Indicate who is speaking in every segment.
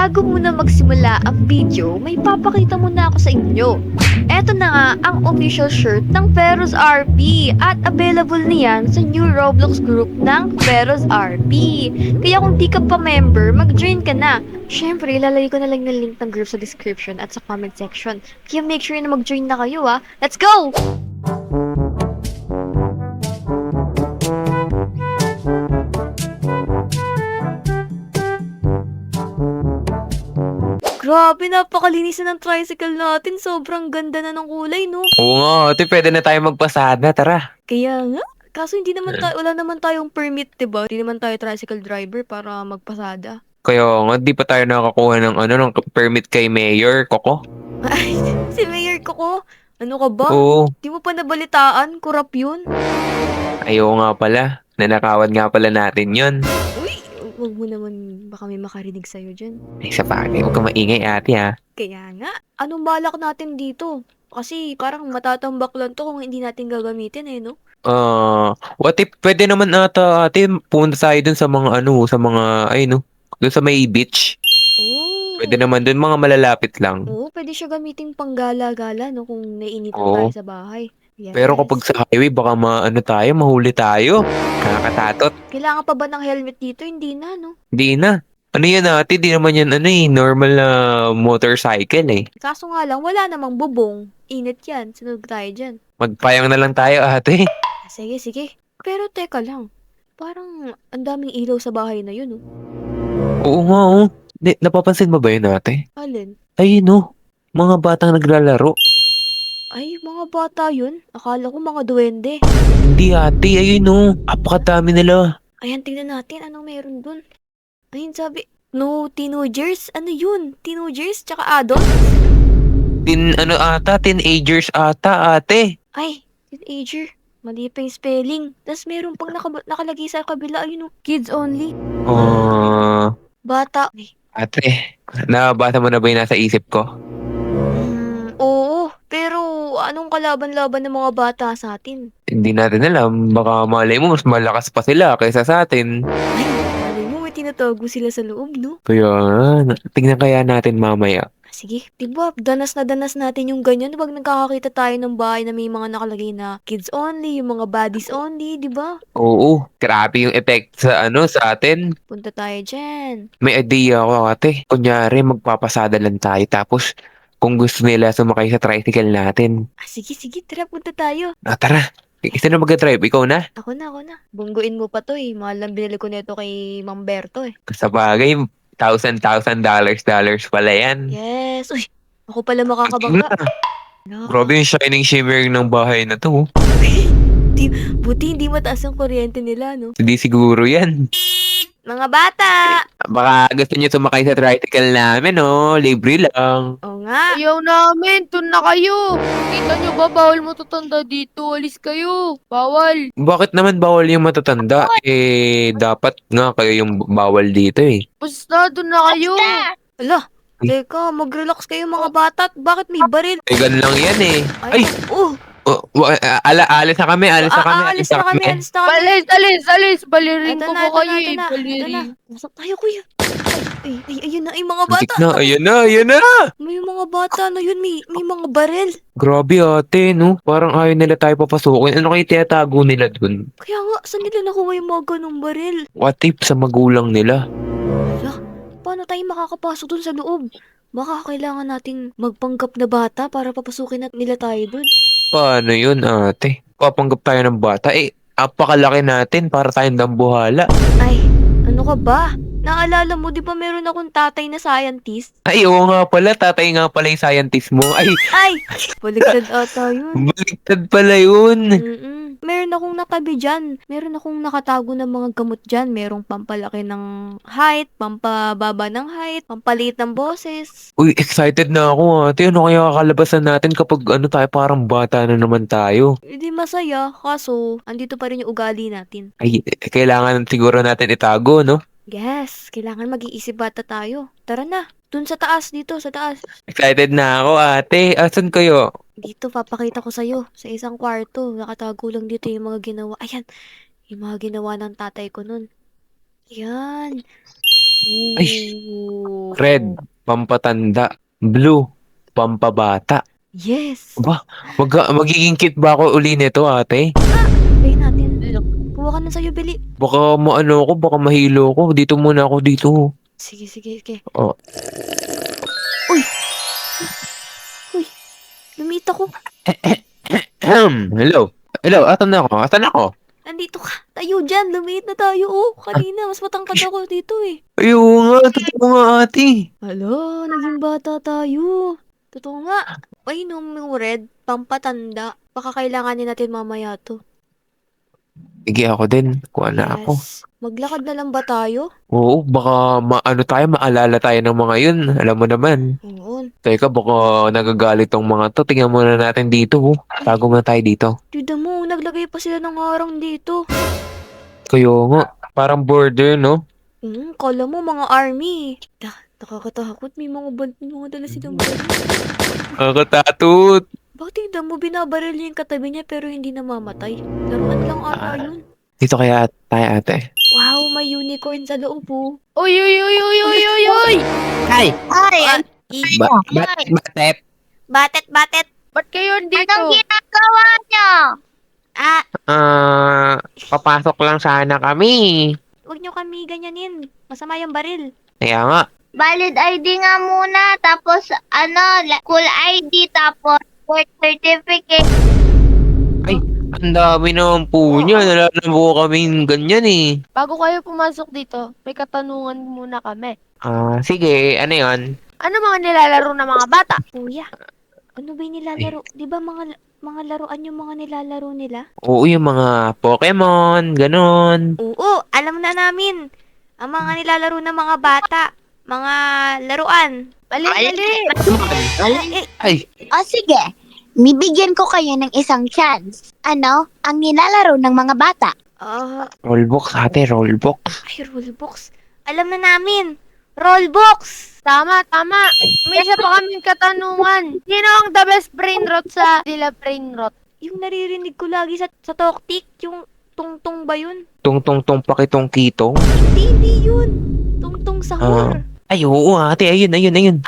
Speaker 1: bago muna magsimula ang video, may papakita muna ako sa inyo. Eto na nga ang official shirt ng Feroz RP at available niyan sa new Roblox group ng Feroz RP. Kaya kung di ka pa member, mag-join ka na. Syempre, ilalagay ko na lang ng link ng group sa description at sa comment section. Kaya make sure na mag-join na kayo ha. Let's go! Grabe, napakalinis na ng tricycle natin. Sobrang ganda na ng kulay, no?
Speaker 2: Oo nga, ate, pwede na tayo magpasada, tara.
Speaker 1: Kaya nga. Kaso hindi naman tayo, wala naman tayong permit, diba? Hindi naman tayo tricycle driver para magpasada.
Speaker 2: Kaya nga, di pa tayo nakakuha ng permit kay Mayor, Coco?
Speaker 1: Ay, si Mayor Coco, ano ka ba?
Speaker 2: Oo,
Speaker 1: Di mo pa nabalitaan? Kurap yun?
Speaker 2: ayaw nga pala. Nanakawan nga pala natin yon.
Speaker 1: Uy, wag mo naman, baka may makarinig sa'yo dyan.
Speaker 2: Ay, sa bagay, huwag ka maingay, ate, ha?
Speaker 1: Kaya nga, anong balak natin dito? Kasi parang matatambak lang to kung hindi natin gagamitin no?
Speaker 2: What if, pwede naman ata, ate, pumunta tayo dun sa mga, sa mga, no? Dun sa may beach.
Speaker 1: Oo.
Speaker 2: Pwede naman dun, mga malalapit lang.
Speaker 1: Oo, pwede siya gamiting panggala-gala, no? Kung naiinitan
Speaker 2: Oo.
Speaker 1: tayo sa bahay. Yes.
Speaker 2: Pero kapag sa highway, baka mahuli tayo. Kakatatot.
Speaker 1: Kailangan pa ba ng helmet dito? Hindi na, no?
Speaker 2: Di na. Ano yan, ate? Di naman yan, normal na motorcycle, eh.
Speaker 1: Kaso nga lang, wala namang bubong. Init yan. Sunog tayo dyan.
Speaker 2: Magpayang na lang tayo, ate.
Speaker 1: Sige, sige. Pero teka lang. Parang ang daming ilaw sa bahay na yun, oh.
Speaker 2: Oo nga, oh. Napapansin mo ba yun, ate?
Speaker 1: Alin?
Speaker 2: Ayun, oh. Mga batang naglalaro.
Speaker 1: Ay, mga bata yun. Akala ko mga duwende.
Speaker 2: Hindi, ate. Ayun, oh. Apakadami nila.
Speaker 1: Ayan, tingnan natin. Anong meron dun? Ayun, sabi. No, teenagers? Ano yun? Teenagers? Tsaka adults?
Speaker 2: Teenagers ata, ate.
Speaker 1: Ay, teenager. Mali pa yung spelling. Tapos meron pang nakalagay sa kabila. Ayun, oh. Kids only. Bata. Ay,
Speaker 2: Ate. Nabasa mo na ba yung nasa isip ko?
Speaker 1: oo. Pero anong kalaban-laban ng mga bata sa atin?
Speaker 2: Hindi natin alam. Baka malay mo, mas malakas pa sila kaysa sa atin.
Speaker 1: Ay, malay mo, may tinatago sila sa loob, no?
Speaker 2: Kaya, tingnan kaya natin mamaya.
Speaker 1: Sige, diba, danas na danas natin yung ganyan. Pag nagkakakita tayo ng bahay na may mga nakalagay na kids only, yung mga buddies only, diba?
Speaker 2: Oo, grabe yung effect sa atin.
Speaker 1: Punta tayo dyan.
Speaker 2: May idea ako, ate. Kunyari, magpapasada lang tayo. Tapos, kung gusto nila sumakay sa tricycle natin.
Speaker 1: Sige, sige, tara, punta tayo.
Speaker 2: Tara. Isa na mag-drive, ikaw na.
Speaker 1: Ako na. Bungguin mo pa to Mahal lang binili ko nito kay Mang Berto
Speaker 2: Sa bagay, $1,000 pala yan.
Speaker 1: Yes. Uy, ako pala makakabangga. No.
Speaker 2: Grabe yung shining shimmering ng bahay na to.
Speaker 1: Buti hindi mataas ang kuryente nila, no?
Speaker 2: Hindi siguro yan.
Speaker 1: Mga bata!
Speaker 2: Baka gusto niyo sumakay sa tricycle namin, libre lang.
Speaker 1: Oo nga.
Speaker 3: Ayaw namin, dun na kayo. Kita nyo ba, bawal matatanda dito. Alis kayo. Bawal.
Speaker 2: Bakit naman bawal yung matatanda? Dapat nga kayo yung bawal dito eh.
Speaker 3: Basta, dun na kayo.
Speaker 1: Ala, teka, mag-relax kayo mga bata. Bakit may baril?
Speaker 2: Gan lang yan eh. Ay! Alis na kami, alis na kami.
Speaker 1: Alis na kami.
Speaker 3: Alis. Balirin
Speaker 1: Ito
Speaker 3: ko
Speaker 1: na,
Speaker 3: po
Speaker 1: ito na,
Speaker 3: kayo
Speaker 1: ito
Speaker 3: eh.
Speaker 1: na. Ito na.
Speaker 3: Balirin.
Speaker 1: Nasap tayo, kuya. Ay, ayun na, ay mga bata.
Speaker 2: Tik na, ayan na.
Speaker 1: May mga bata na yun, may mga baril.
Speaker 2: Grabe ate, no? Parang ayaw nila tayo papasukin. Ano kayo tinatago nila dun?
Speaker 1: Kaya nga, saan nila nakuha yung mga ganong baril?
Speaker 2: What if sa magulang nila?
Speaker 1: Ala, paano tayo makakapasok dun sa loob? Baka kailangan nating magpanggap na bata para papasukin nila tayo dun.
Speaker 2: Paano yun ate? Papanggap tayo ng bata. Apakalaki natin para tayong dambuhala.
Speaker 1: Ay, ano ka ba? Naalala mo, di ba meron akong tatay na scientist?
Speaker 2: Ay, oo nga pala. Tatay nga pala yung scientist mo. Ay,
Speaker 1: Baligtad ata yun.
Speaker 2: baliktad pala yun.
Speaker 1: Meron akong natabi dyan. Meron akong nakatago ng mga gamot dyan. Merong pampalaki ng height, pampababa ng height, pampaliit ng boses.
Speaker 2: Uy, excited na ako ate. Ano kaya kakalabasan natin kapag tayo parang bata na naman tayo?
Speaker 1: Hindi masaya, kaso andito pa rin yung ugali natin.
Speaker 2: Ay, kailangan siguro natin itago, no?
Speaker 1: Yes, kailangan mag-iisip bata tayo. Tara na, dun sa taas, dito sa taas.
Speaker 2: Excited na ako ate. Asan kayo?
Speaker 1: Dito, papakita ko sa'yo, sa isang kwarto. Nakatago lang dito yung mga ginawa. Ayan, yung mga ginawa ng tatay ko nun. Yan.
Speaker 2: Ay.
Speaker 1: Ooh.
Speaker 2: Red, pampatanda. Blue, pampabata.
Speaker 1: Yes.
Speaker 2: Ba, magiging cute ba ako uli nito, ate?
Speaker 1: Kaya natin. Kuha ka na sa'yo, Bili.
Speaker 2: Baka maano ako, baka mahilo ako. Dito muna ako dito.
Speaker 1: Sige, sige, sige.
Speaker 2: Oh.
Speaker 1: Uy! Lumit ako.
Speaker 2: Hello. Hello, atan na ako. Atan ako.
Speaker 1: Nandito ka. Tayo dyan. Lumit na tayo. Oh, kanina. Mas matangkad ako dito eh.
Speaker 2: Ayun nga, totoo nga ate.
Speaker 1: Hala, naging bata tayo. Totoo nga. Painom yung red, pampatanda. Baka kailanganin natin mamaya to.
Speaker 2: Sige ako din. Kuha na ako.
Speaker 1: Yes. Maglakad na lang ba tayo?
Speaker 2: Oo, baka maano tayo, maalala tayo ng mga yun. Alam mo naman.
Speaker 1: Oo.
Speaker 2: Teka, baka nagagalit tong mga to. Tingnan muna natin dito. Oh. Tago muna tayo dito.
Speaker 1: Tida mo, naglagay pa sila ng harang dito.
Speaker 2: Kayo nga, parang border, no?
Speaker 1: Kala mo mga army. Nakakatakot. May mga dala silang baril.
Speaker 2: Nakakatatut.
Speaker 1: Bakit tignan mo, binabaril niya yung katabi niya pero hindi namamatay? Laruan lang ata yun.
Speaker 2: Dito kaya tayo, ate.
Speaker 1: Wow, may unicorn sa loob oh.
Speaker 3: Uy, uy, uy, uy, uy, uy, uy!
Speaker 2: Ay!
Speaker 4: Ay,
Speaker 2: Batet!
Speaker 1: Batet!
Speaker 3: Ba't kayo dito?
Speaker 4: anong ginagawa niyo?
Speaker 2: Papasok lang sana kami.
Speaker 1: Huwag niyo kami ganyanin. Masama yung baril.
Speaker 2: Kaya nga.
Speaker 4: Valid ID nga muna, tapos school ID, tapos birth certificate.
Speaker 2: Ang dami naman po niya. Nalalaman kami ganyan eh.
Speaker 3: Bago kayo pumasok dito, may katanungan muna kami.
Speaker 2: Sige. Ano yon?
Speaker 3: Ano mga nilalaro ng mga bata?
Speaker 1: Kuya, ano ba yung nilalaro? Di ba mga laruan yung mga nilalaro nila?
Speaker 2: Oo, yung mga Pokemon, ganon.
Speaker 1: Oo, alam na namin. Ang mga nilalaro ng mga bata. Mga laruan.
Speaker 3: Mali, mali!
Speaker 2: Ay,
Speaker 4: O sige, bibigyan ko kayo ng isang chance. Ano ang nilalaro ng mga bata?
Speaker 2: rollbox ate, rollbox.
Speaker 1: Ay, Rollbox. Alam na namin. Rollbox!
Speaker 3: Tama, tama! May isa pa kaming katanungan. Sino ang the best brain rot sa Dila Brain Rot?
Speaker 1: Yung naririnig ko lagi sa Toktik, yung tungtong ba yun?
Speaker 2: Tung-tung-tung pakitong kitong.
Speaker 1: Hindi yun. Tungtong sahur.
Speaker 2: Ay, oo ate, ayun.
Speaker 1: Ayun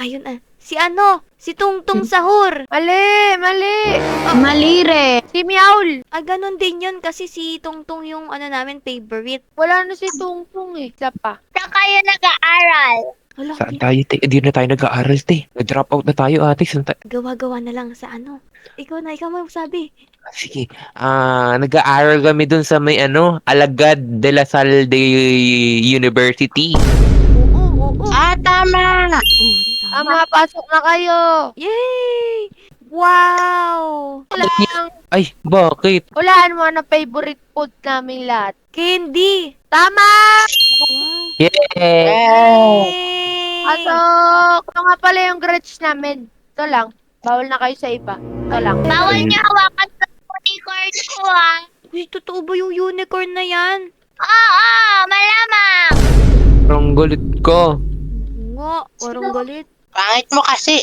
Speaker 1: Si ano? Si Tungtong Sahur.
Speaker 3: Mali, mali!
Speaker 4: Malire.
Speaker 3: Si Meowl!
Speaker 1: Ganon din yun kasi si Tungtong yung namin favorite.
Speaker 3: Wala na si Tungtong eh. Isa pa.
Speaker 4: Saan kayo nag-aaral?
Speaker 1: Hala,
Speaker 2: Saan tayo? Hindi na tayo nag-aaral, te. Nag-drop out na tayo, ate.
Speaker 1: gawa-gawa na lang sa ano. Ikaw mo sabi.
Speaker 2: Sige. Nag-aaral kami dun sa may Alagad de la Salle de University.
Speaker 1: Oo.
Speaker 4: Tama.
Speaker 1: Oh, tama.
Speaker 3: Tama, pasok na kayo!
Speaker 1: Yay! Wow!
Speaker 2: Ay, bakit?
Speaker 3: Hulaan mo na favorite food namin lahat.
Speaker 1: Candy!
Speaker 3: Tama!
Speaker 1: Wow!
Speaker 2: Yay!
Speaker 1: Yay!
Speaker 3: Pasok! Ito nga pala yung grudge namin. Ito lang. Bawal na kayo sa iba. Ito lang.
Speaker 4: Bawal niyo hawakan sa unicorn ko
Speaker 1: Uy, totoo ba yung unicorn na yan?
Speaker 4: Oo, malamang.
Speaker 2: Parang galit ka.
Speaker 1: Nga, parang galit.
Speaker 4: Pangit mo kasi.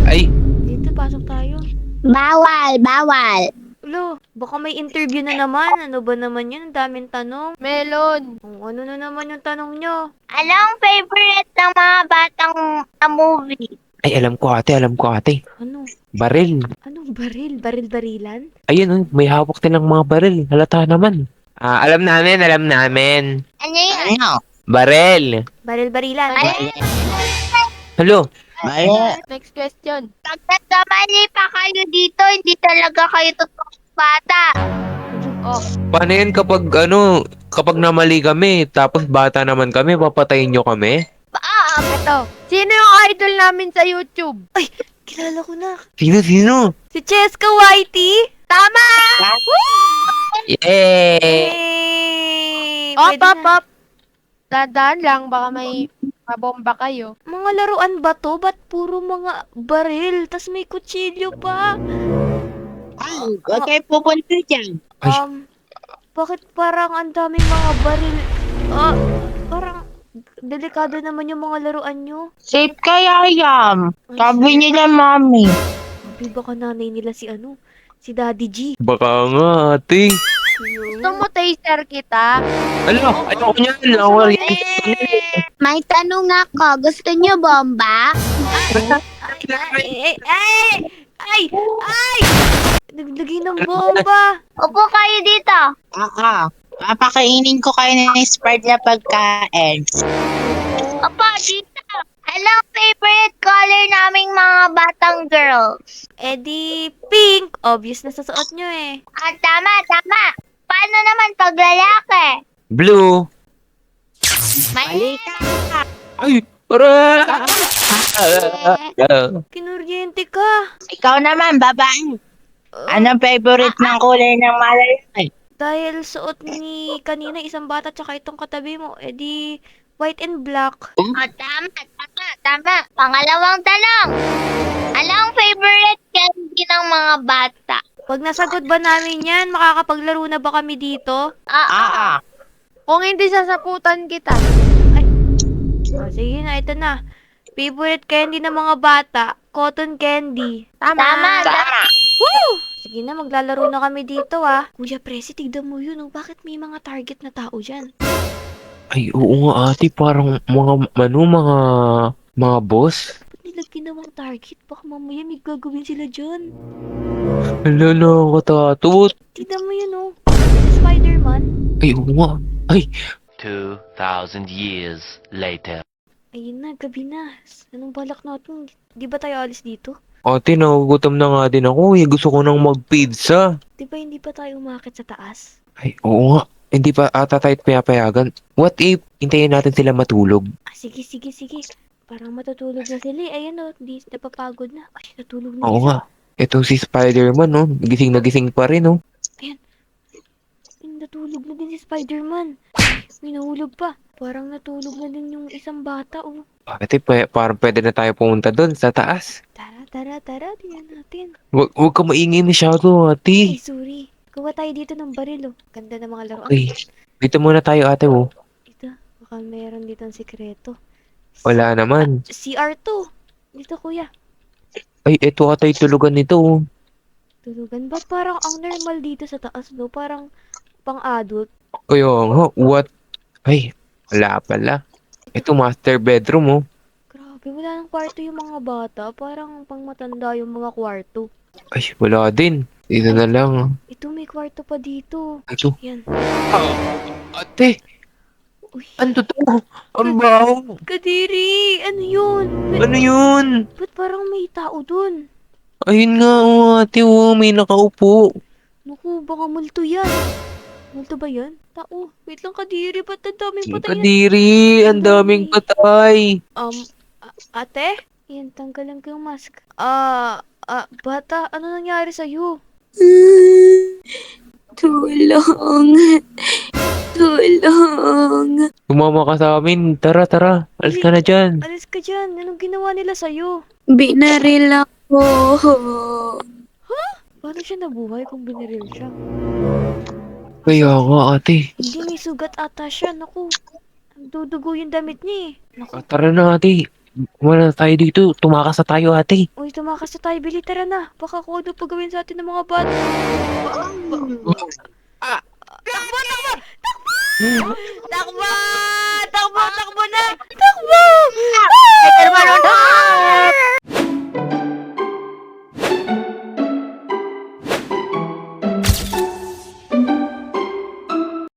Speaker 2: Ay,
Speaker 1: Dito, pasok tayo.
Speaker 4: Bawal.
Speaker 1: Ulo, baka may interview na naman. Ano ba naman yun? Ang daming tanong.
Speaker 3: Melon.
Speaker 1: Ano na naman yung tanong nyo?
Speaker 4: Anong favorite ng mga batang movie?
Speaker 2: ay, alam ko ate.
Speaker 1: Ano?
Speaker 2: Baril.
Speaker 1: Anong baril? Baril-barilan?
Speaker 2: Ayun, may hawak nilang mga baril. Halata naman. Alam namin.
Speaker 4: Ano yun?
Speaker 2: Baril.
Speaker 1: Baril-barilan?
Speaker 2: Hello?
Speaker 3: Next question.
Speaker 4: Pag nagkamali pa kayo dito, hindi talaga kayo totoong bata.
Speaker 3: Oh,
Speaker 2: Paano yun kapag namali kami, tapos bata naman kami, papatayin nyo kami?
Speaker 3: ito. Sino yung idol namin sa YouTube?
Speaker 1: Kilala ko na.
Speaker 2: Sino?
Speaker 1: Si Cheska Whitey?
Speaker 3: Tama!
Speaker 2: Yay!
Speaker 1: Yay!
Speaker 3: Op,
Speaker 1: Pwede
Speaker 3: op,
Speaker 1: na.
Speaker 3: op. Dadaan lang, baka may mabomba kayo.
Speaker 1: Mga laruan ba to? Ba't puro mga baril? Tas may kutsilyo pa?
Speaker 4: Huwag kayo pupunta dyan.
Speaker 2: Ay.
Speaker 1: Bakit parang ang daming mga baril? Parang delikado naman yung mga laruan nyo.
Speaker 4: Safe kaya yan.
Speaker 1: Ay,
Speaker 4: Sabi nila mami.
Speaker 1: Sabi baka nanay nila si si Daddy G.
Speaker 2: Baka nga, ate.
Speaker 3: Gusto mo taser kita?
Speaker 2: Ayoko niyan.
Speaker 1: Gusto mo
Speaker 2: Ako
Speaker 1: yan?
Speaker 4: May tanong ako. Gusto niyo bomba?
Speaker 1: Ay! Naglagay ng bomba!
Speaker 4: Upo kayo dito.
Speaker 5: Oo. Papakainin ko kayo ng Sprite na pagkain.
Speaker 4: Opo, dito. Anong favorite color naming mga batang girls?
Speaker 1: Eh di, pink! Obvious na sa suot nyo eh.
Speaker 4: Tama. Paano naman pag lalaki?
Speaker 2: Blue.
Speaker 4: Mali.
Speaker 2: Ay, para!
Speaker 1: Kinuryente ka.
Speaker 5: Ikaw naman, babae. Anong favorite ng kulay ng malalaki?
Speaker 1: Dahil suot ni kanina isang bata tsaka itong katabi mo, eh di, white and black.
Speaker 4: Tama. Pangalawang tanong. Anong favorite candy ng mga bata?
Speaker 1: Pag nasagot ba namin yan, makakapaglaro na ba kami dito?
Speaker 5: Oo.
Speaker 3: Kung hindi sasaputan kita.
Speaker 1: Oh, sige na, ito na. Favorite candy ng mga bata, cotton candy.
Speaker 4: Tama.
Speaker 1: Woo! Sige na, maglalaro na kami dito ah. Kuya Presi, tignan mo yun. Oh. Bakit may mga target na tao dyan?
Speaker 2: Ay, oo nga ate, parang mga boss.
Speaker 1: Ba't nila ginawang target? Baka mamaya may gagawin sila dyan.
Speaker 2: Hala na, katatot.
Speaker 1: Tignan mo yun oh. Spider-Man.
Speaker 2: Ay, oo nga. Ay,
Speaker 6: 2,000 years later.
Speaker 1: Ayun na, gabi na. Anong balak natin? Di ba tayo alis dito?
Speaker 2: ate, nagugutom na nga din ako. Eh. Gusto ko nang mag-pizza.
Speaker 1: Di ba hindi pa tayo umakit sa taas?
Speaker 2: Ay, oo nga. Hindi pa ata tayo payapayagan. What if, hintayin natin sila matulog?
Speaker 1: Sige. Parang matutulog na sila eh. Ayan oh, di napapagod na. Ay, natulog na
Speaker 2: Oo
Speaker 1: isa.
Speaker 2: nga. Ito si Spider-Man, no? Gising na gising pa rin, no?
Speaker 1: Ay, natulog na din si Spider-Man. Ay, may nahulog pa. Parang natulog na din yung isang bata oh.
Speaker 2: Ate, parang pwede na tayo pumunta doon sa taas.
Speaker 1: Tara. Tingnan natin.
Speaker 2: Huwag ka maingay masyado,
Speaker 1: Ay,
Speaker 2: ate.
Speaker 1: sorry. Kuha tayo dito ng baril oh. Ganda ng mga laruan.
Speaker 2: Ay, dito muna tayo, ate, oh.
Speaker 1: Ito, baka mayroon dito ang sikreto.
Speaker 2: Wala naman.
Speaker 1: CR2. Dito kuya.
Speaker 2: Ay, eto ata yung tulugan nito, oh.
Speaker 1: Tulugan ba? Parang ang normal dito sa taas, no? Parang pang-adult.
Speaker 2: Kaya nga, what? Ay, wala pala. Ito, master bedroom, oh.
Speaker 1: Grabe, wala ng kwarto yung mga bata. Parang pang matanda yung mga kwarto.
Speaker 2: Ay, wala din. Dito na lang.
Speaker 1: Ito, may kwarto pa dito.
Speaker 2: Ito.
Speaker 1: Yan.
Speaker 2: Ate,
Speaker 1: Uy,
Speaker 2: ano to? Ang baho.
Speaker 1: Kadiri! Ano yun?
Speaker 2: Ano yun?
Speaker 1: Ba't parang may tao dun?
Speaker 2: Ayun nga, oh, ate, oh, may nakaupo.
Speaker 1: Naku, baka multo yan. Multo ba yan? Tao. Wait lang, Kadiri. Ba't ang daming patay yan?
Speaker 2: Kadiri, ang daming patay.
Speaker 1: Ate? Yan, tanggalan ko yung mask. Bata, ano nangyari sa'yo?
Speaker 7: Tulong.
Speaker 2: Sumama ka sa amin. Tara. Alis ka na dyan.
Speaker 1: Alis ka dyan. Anong ginawa nila sa'yo?
Speaker 7: Binaril ako.
Speaker 1: Paano siya nabuhay kung binaril siya?
Speaker 2: Kaya nga, ate.
Speaker 1: Hindi may sugat ata siya. Naku, dudugo yung damit niya eh. Naku,
Speaker 2: Tara na, ate. Wala tayo dito. Tumakas na tayo, ate.
Speaker 1: uy, tumakas na tayo. Bili, tara na. Baka kung ano pa gawin sa atin ng mga bata. Takbo na!